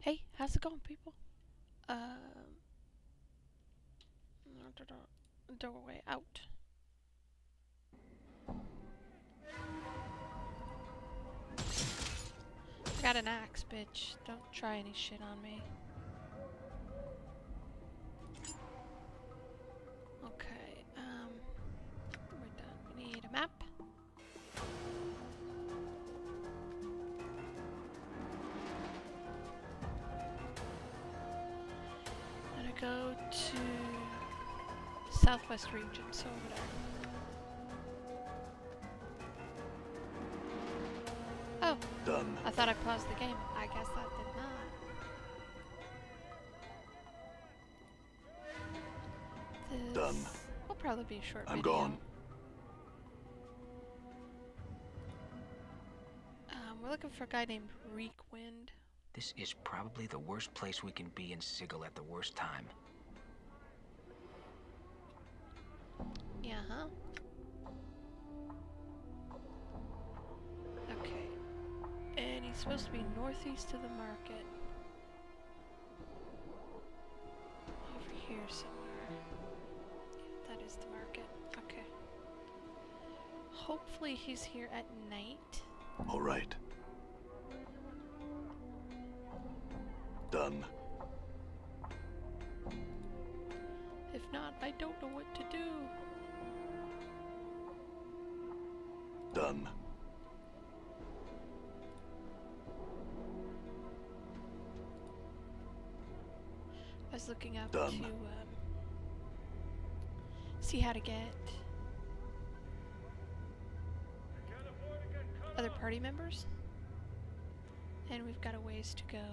Hey, how's it going, people? Doorway out. I got an axe, bitch. Don't try any shit on me. Okay, we're done. We need a map. I'm gonna go to Southwest region, so over there. Oh, Done. I thought I paused the game. I guess that did not. This Done. will probably be a short I'm video. gone. We're looking for a guy named Reekwind. This is probably the worst place we can be in Sigil at the worst time. Yeah, huh? Okay. And he's supposed to be northeast of the market. Over here somewhere. Yeah, that is the market. Okay. Hopefully he's here at night. All right. Done. If not, I don't know what to do. Done. I was looking up Done. to see how to get other party members, and we've got a ways to go.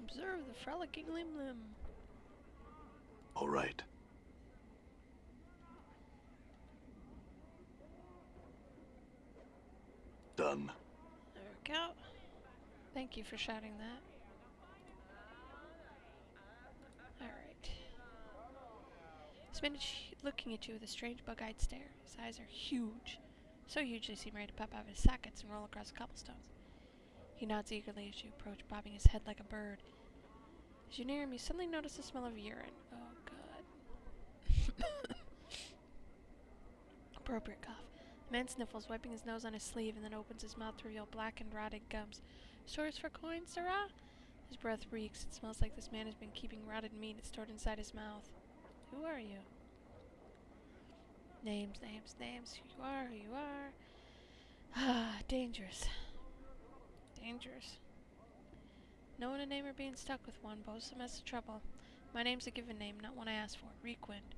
Observe the frolicking limb. All right. Done. There we go. Thank you for shouting that. Alright. This man is looking at you with a strange bug-eyed stare. His eyes are huge. So huge they seem ready to pop out of his sockets and roll across the cobblestones. He nods eagerly as you approach, bobbing his head like a bird. As you near him, you suddenly notice the smell of urine. Oh, God. Appropriate cough. The man sniffles, wiping his nose on his sleeve, and then opens his mouth to reveal black and rotted gums. Stores for coins, sirrah? His breath reeks. It smells like this man has been keeping rotted meat stored inside his mouth. Who are you? Names, names, names. Who you are, who you are. Ah, dangerous. Dangerous. Knowing a name or being stuck with one, both some as to trouble. My name's a given name, not one I asked for. Reekwind.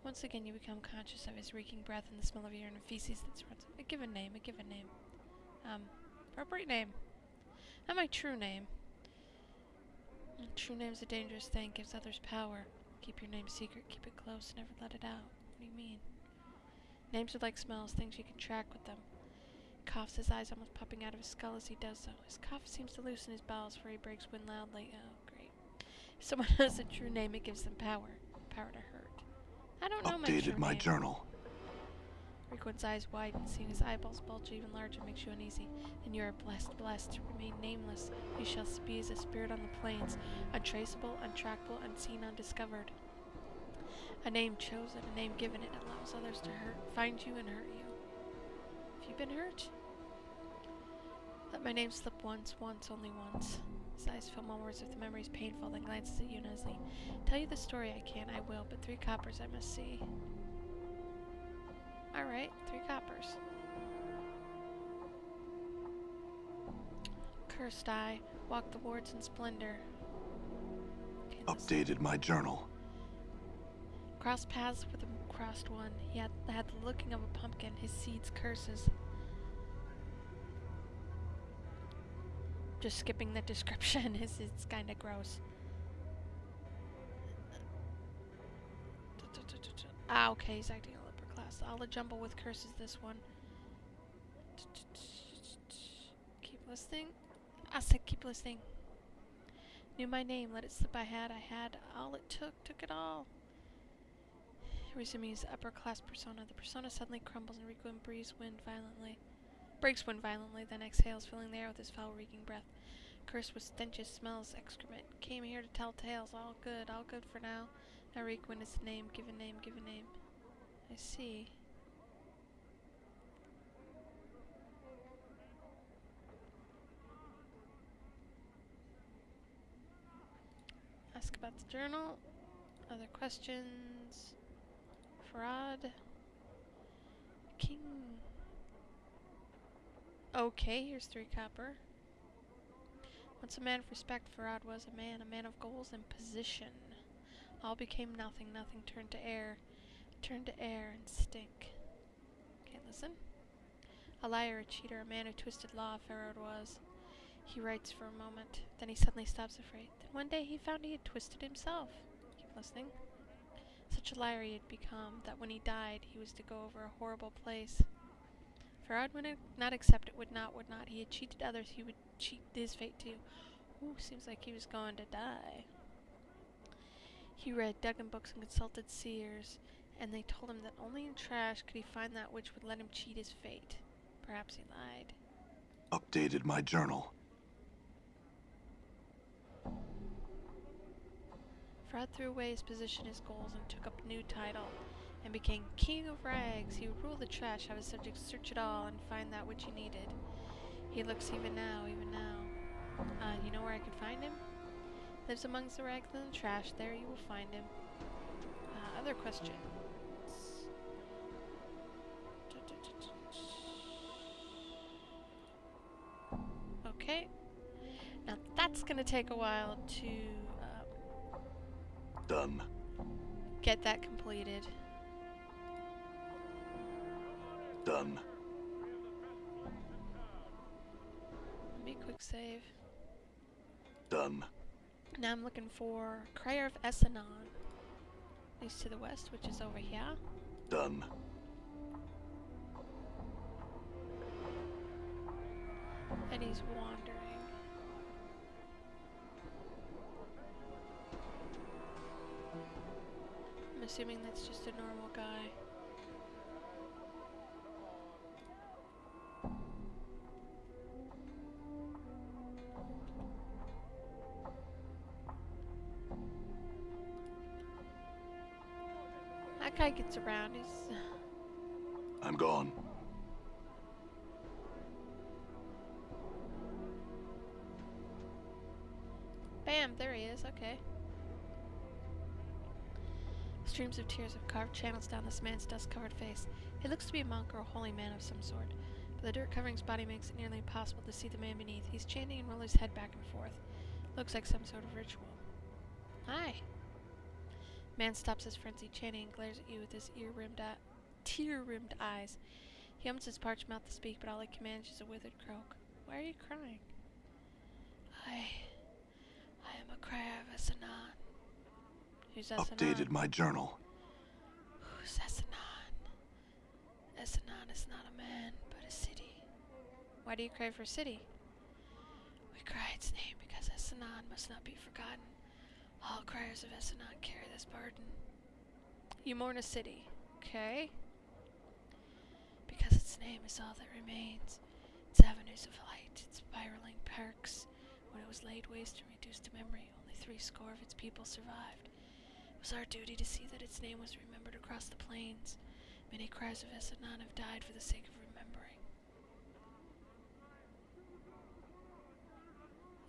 Once again you become conscious of his reeking breath and the smell of urine and feces that surrounds him. A given name, a given name. Appropriate name. Not my true name. True name's a dangerous thing, gives others power. Keep your name secret, keep it close, never let it out. What do you mean? Names are like smells, things you can track with them. He coughs, his eyes almost popping out of his skull as he does so. His cough seems to loosen his bowels, for he breaks wind loudly. Oh, great. If someone has a true name, it gives them power. Power to hurt. I don't know my true Updated my name. journal. Reekwood's eyes widen, seeing his eyeballs bulge even larger makes you uneasy. And you are blessed to remain nameless. You shall be as a spirit on the plains, untraceable, untrackable, unseen, undiscovered. A name chosen, a name given, it allows others to find you and hurt you. Have you been hurt? Let my name slip once, only once. His eyes fill moments with the memories painful, then glances at you nicely. Tell you the story I can, I will, but 3 coppers I must see. Alright, 3 coppers. Cursed eye, walk the wards in splendor. Okay, Updated my journal. Crossed paths with a crossed one. He had the looking of a pumpkin, his seeds curses. Just skipping the description, it's kinda gross. Ah, okay, he's acting a upper class. All a jumble with curses, this one. Keep listening. I said keep listening. Knew my name, let it slip I had all it took it all. Resuming his upper-class persona, the persona suddenly crumbles and Requiem breaks wind violently, then exhales, filling the air with his foul-reeking breath. Cursed with stenches, smells, excrement. Came here to tell tales. All good for now. Now Requiem is the name. Give a name. I see. Ask about the journal. Other questions. Fraud. King. Okay, here's 3 copper. Once a man of respect, Farad was a man of goals and position. All became nothing turned to air and stink. Okay, listen. A liar, a cheater, a man who twisted law, Farad was. He writes for a moment, then he suddenly stops afraid. Then one day he found he had twisted himself. Keep listening. Such a liar he had become that when he died, he was to go over a horrible place. Farad would not accept it, would not. He had cheated others, he would cheat his fate too. Ooh, seems like he was going to die. He dug in books and consulted seers, and they told him that only in trash could he find that which would let him cheat his fate. Perhaps he lied. Updated my journal. Farad threw away his position, his goals, and took up a new title, and became King of Rags. He would rule the trash, have his subjects search it all, and find that which he needed. He looks even now. You know where I can find him? Lives amongst the rags and the trash. There you will find him. Other questions? Okay. Now that's gonna take a while to Done. get that completed. Done. Let me quick save. Done. Now I'm looking for Crier of Essanon. He's to the west, which is over here. Done. And he's wandering. I'm assuming that's just a normal guy. That guy gets around. He's... I'm gone. Bam! There he is. Okay. Streams of tears have carved channels down this man's dust-covered face. He looks to be a monk or a holy man of some sort, but the dirt covering his body makes it nearly impossible to see the man beneath. He's chanting and rolling his head back and forth. Looks like some sort of ritual. Hi. Man stops his frenzied chanting and glares at you with his tear-rimmed eyes. He opens his parched mouth to speak, but all he can manage is a withered croak. Why are you crying? I am a crier of Essanon. Who's Essanon? Updated my journal. Who's Essanon? Essanon is not a man, but a city. Why do you cry for a city? We cry its name because Essanon must not be forgotten. All criers of Essanon carry this burden. You mourn a city, okay? Because its name is all that remains. Its avenues of light, its spiraling parks. When it was laid waste and reduced to memory, only 70 of its people survived. It was our duty to see that its name was remembered across the plains. Many criers of Essanon have died for the sake of remembering.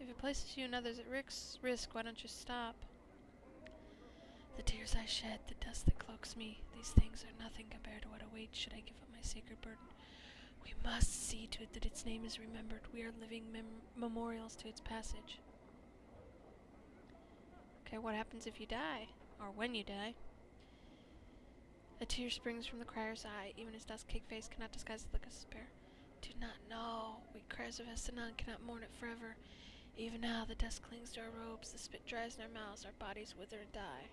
If it places you and others at risk, why don't you stop? The tears I shed, the dust that cloaks me, these things are nothing compared to what awaits should I give up my sacred burden. We must see to it that its name is remembered. We are living memorials to its passage. Okay, what happens if you die? Or when you die? A tear springs from the crier's eye. Even his dust-caked face cannot disguise the look of despair. Do not know. We criers of Essanon cannot mourn it forever. Even now, the dust clings to our robes, the spit dries in our mouths, our bodies wither and die.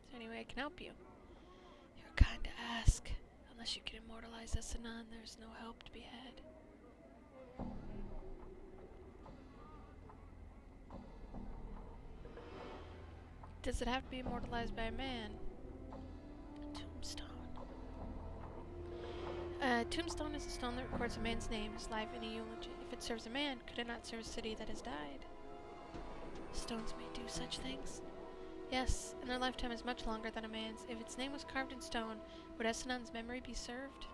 Is there any way I can help you? You're kind to ask. Unless you can immortalize Essanon, there's no help to be had. Does it have to be immortalized by a man? tombstone. Tombstone is a stone that records a man's name, his life, and a eulogy. If it serves a man, could it not serve a city that has died? Stones may do such things. Yes, and their lifetime is much longer than a man's. If its name was carved in stone, would Essenon's memory be served?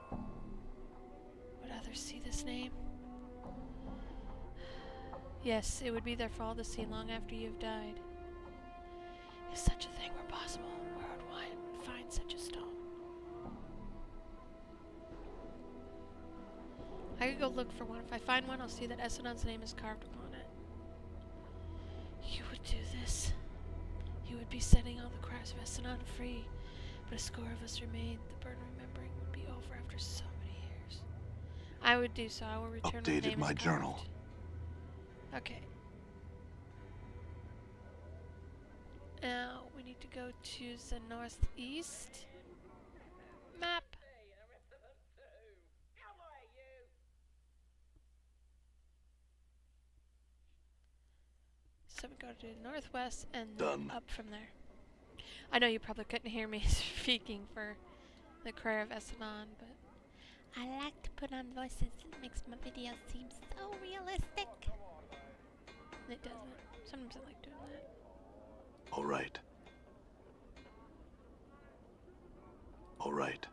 Would others see this name? Yes, it would be there for all to see long after you have died. If such a thing were possible, where would one find such a stone? I could go look for one. If I find one, I'll see that Essenon's name is carved upon it. You would do this. You would be setting all the crimes of Essenon free, but a score of us remain. The burden remembering would be over after so many years. I would do so. I will return when the Updated name my is journal. carved. Okay. Now we need to go to the northeast map. So we go to the northwest and then Done. up from there. I know you probably couldn't hear me speaking for the Cry of Essenon, but I like to put on voices. It makes my videos seem so realistic. It doesn't. Sometimes I like doing that. All right. All right.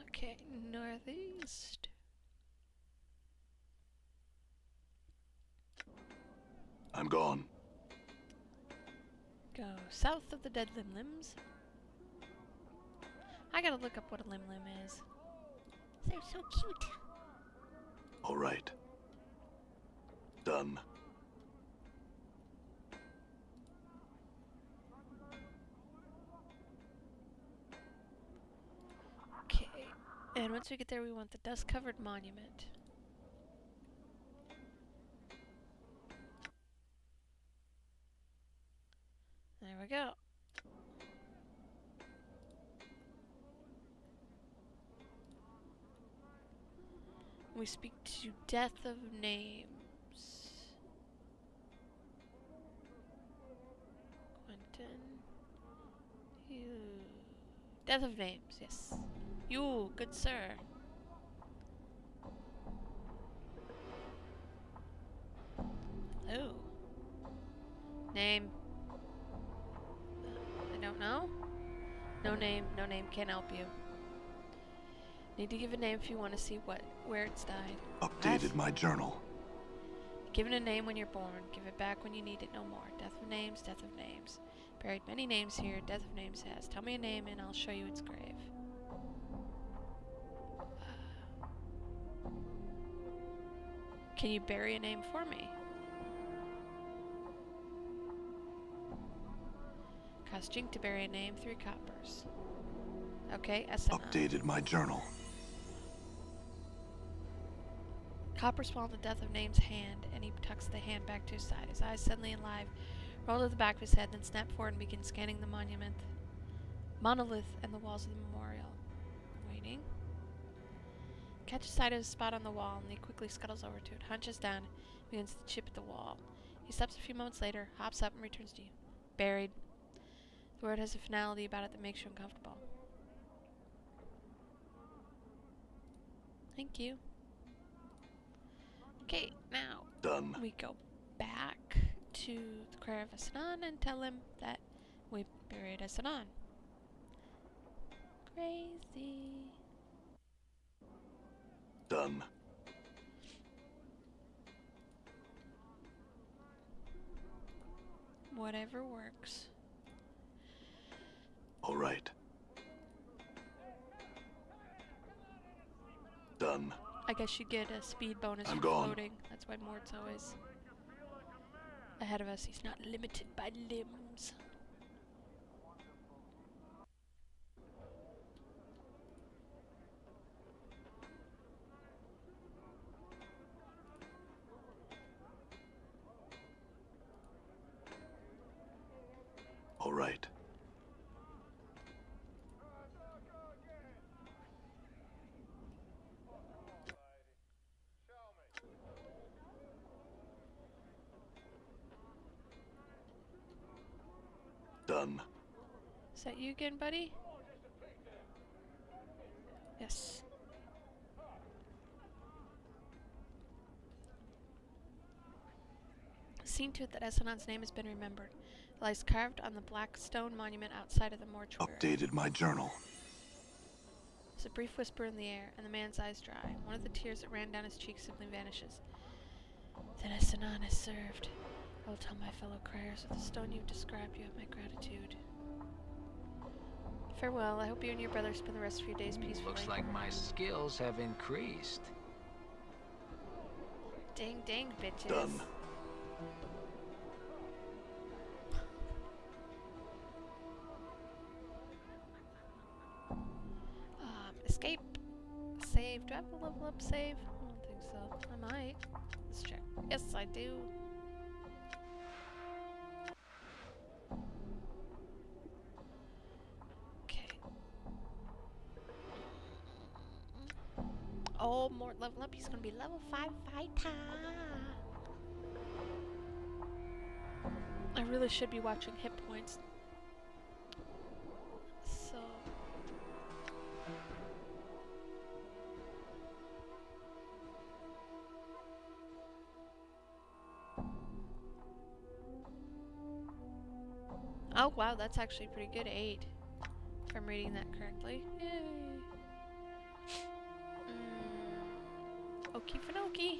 Okay, northeast. I'm gone. Go south of the dead limb-limbs. I gotta look up what a limb-limb is. They're so cute. All right. Done. Okay, and once we get there, we want the dust-covered monument. There we go. We speak to Death of Names. Quentin. You. Death of Names, yes. You, good sir. Hello. Name. I don't know. No name can't help you. Need to give a name if you want to see where it's died. Updated my journal. Given a name when you're born, give it back when you need it no more. Death of names, death of names. Buried many names here, death of names has. Tell me a name and I'll show you its grave. Can you bury a name for me? Cost Jink to bury a name, 3 coppers. Okay, Essenon. Updated my journal. Coppers fall in the death of Name's hand, and he tucks the hand back to his side. His eyes suddenly alive, roll to the back of his head, then snap forward and begin scanning the monolith and the walls of the memorial. Waiting. Catches sight of his spot on the wall, and he quickly scuttles over to it, hunches down, begins to chip at the wall. He stops a few moments later, hops up, and returns to you. Buried. The word has a finality about it that makes you uncomfortable. Thank you. Okay, now Done. we go back to the Cry of Essenon and tell him that we buried Essenon. Crazy. Done. Whatever works. All right. Done. I guess you get a speed bonus I'm for gone. floating. That's why Mort's always ahead of us. He's not limited by limbs. All right. Done. Is that you again, buddy? Yes. Seen to it that Essenon's name has been remembered. It lies carved on the black stone monument outside of the mortuary. Updated my journal. There's a brief whisper in the air, and the man's eyes dry. One of the tears that ran down his cheek simply vanishes. Then Essenon is served. I will tell my fellow criers with the stone you've described you have my gratitude. Farewell. I hope you and your brother spend the rest of your days peacefully. Looks like my skills have increased. Ding, ding, bitches. Done. Escape. Save. Do I have a level up save? I don't think so. I might. Let's check. Yes, I do. Okay. Oh, more level up. He's gonna be level 5 fighter. I really should be watching hit points. So. Oh wow, that's actually pretty good. 8. If I'm reading that correctly. Yay. Okie finokie.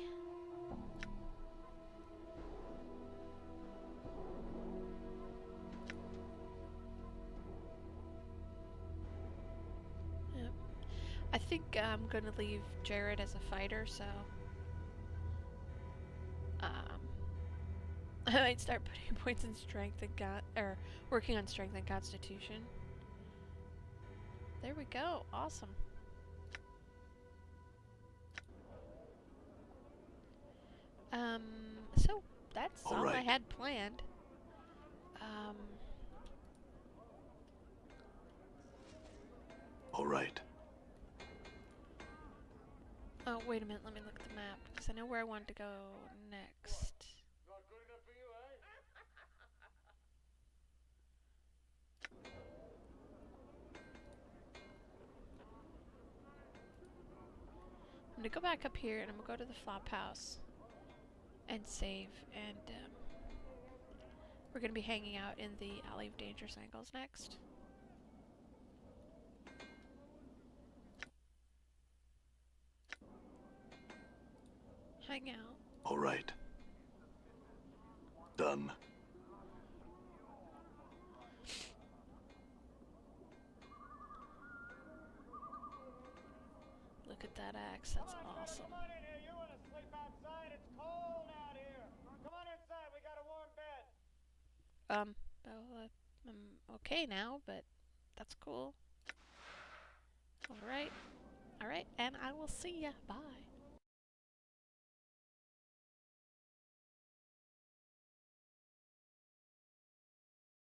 Yep. I think I'm gonna leave Jared as a fighter, so I might start putting points in strength and working on strength and constitution. There we go. Awesome. So that's all I had planned. All right. Oh, wait a minute. Let me look at the map because I know where I want to go next. I'm gonna go back up here and I'm gonna go to the flop house and save, and we're gonna be hanging out in the Alley of Dangerous Angles next. Hang out. All right. Done. Look at that axe, that's awesome. Come on in here, you want to sleep outside? It's cold out here. Come on inside, we got a warm bed. Well, I'm okay now, but that's cool. Alright, and I will see ya. Bye.